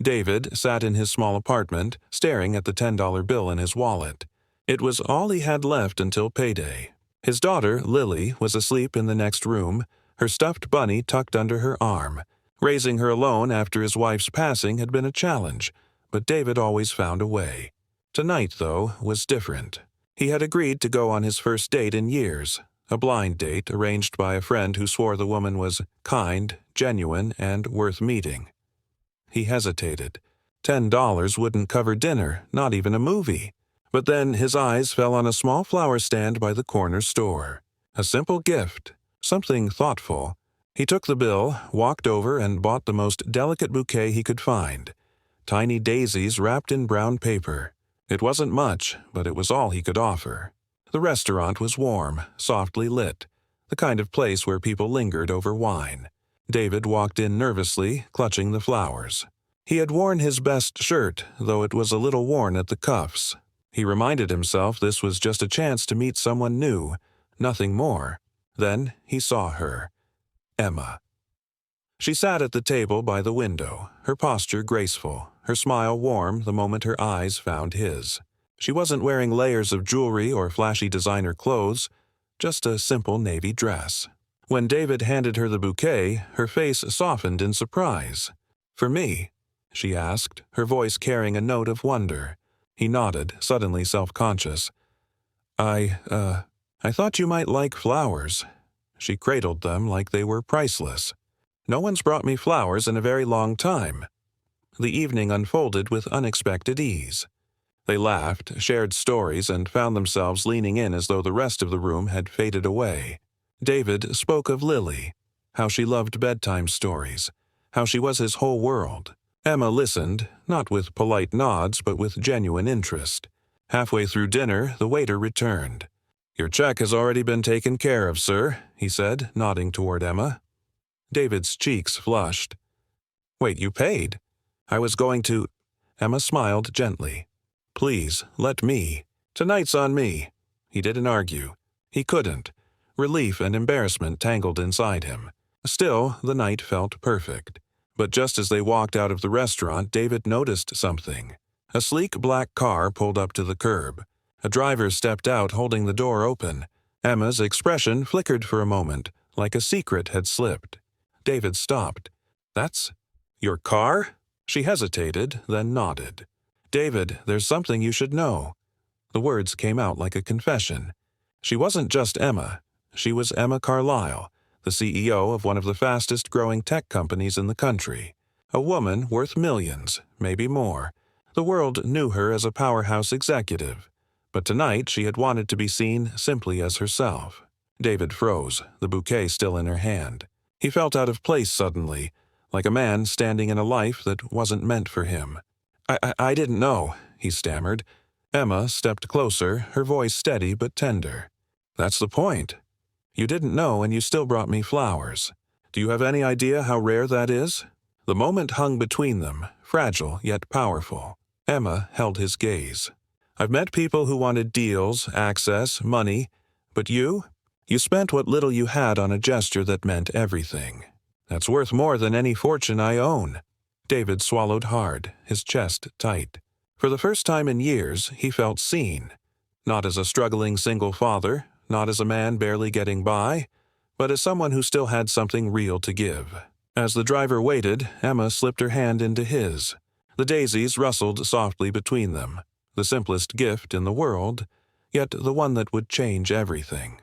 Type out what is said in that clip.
David sat in his small apartment, staring at the $10 bill in his wallet. It was all he had left until payday. His daughter, Lily, was asleep in the next room, her stuffed bunny tucked under her arm. Raising her alone after his wife's passing had been a challenge, but David always found a way. Tonight, though, was different. He had agreed to go on his first date in years, a blind date arranged by a friend who swore the woman was kind, genuine, and worth meeting. He hesitated. $10 wouldn't cover dinner, not even a movie. But then his eyes fell on a small flower stand by the corner store. A simple gift, something thoughtful. He took the bill, walked over, and bought the most delicate bouquet he could find. Tiny daisies wrapped in brown paper. It wasn't much, but it was all he could offer. The restaurant was warm, softly lit, the kind of place where people lingered over wine. David walked in nervously, clutching the flowers. He had worn his best shirt, though it was a little worn at the cuffs. He reminded himself this was just a chance to meet someone new, nothing more. Then he saw her. Emma. She sat at the table by the window, her posture graceful, her smile warm the moment her eyes found his. She wasn't wearing layers of jewelry or flashy designer clothes, just a simple navy dress. When David handed her the bouquet, her face softened in surprise. "For me?" she asked, her voice carrying a note of wonder. He nodded, suddenly self-conscious. I thought you might like flowers." She cradled them like they were priceless. "No one's brought me flowers in a very long time." The evening unfolded with unexpected ease. They laughed, shared stories, and found themselves leaning in as though the rest of the room had faded away. David spoke of Lily, how she loved bedtime stories, how she was his whole world. Emma listened, not with polite nods but with genuine interest. Halfway through dinner, the waiter returned. "Your check has already been taken care of, sir," he said, nodding toward Emma. David's cheeks flushed. "Wait, you paid? I was going to—" Emma smiled gently. "Please, let me. Tonight's on me." He didn't argue. He couldn't. Relief and embarrassment tangled inside him. Still, the night felt perfect. But just as they walked out of the restaurant, David noticed something. A sleek black car pulled up to the curb. A driver stepped out holding the door open. Emma's expression flickered for a moment, like a secret had slipped. David stopped. "That's your car?" She hesitated, then nodded. "David, there's something you should know." The words came out like a confession. She wasn't just Emma. She was Emma Carlisle, the CEO of one of the fastest-growing tech companies in the country. A woman worth millions, maybe more. The world knew her as a powerhouse executive. But tonight she had wanted to be seen simply as herself. David froze, the bouquet still in her hand. He felt out of place suddenly, like a man standing in a life that wasn't meant for him. I didn't know," he stammered. Emma stepped closer, her voice steady but tender. "That's the point. You didn't know and you still brought me flowers. Do you have any idea how rare that is?" The moment hung between them, fragile yet powerful. Emma held his gaze. "I've met people who wanted deals, access, money, but you spent what little you had on a gesture that meant everything. That's worth more than any fortune I own." David swallowed hard, his chest tight. For the first time in years, he felt seen. Not as a struggling single father, not as a man barely getting by, but as someone who still had something real to give. As the driver waited, Emma slipped her hand into his. The daisies rustled softly between them. The simplest gift in the world, yet the one that would change everything.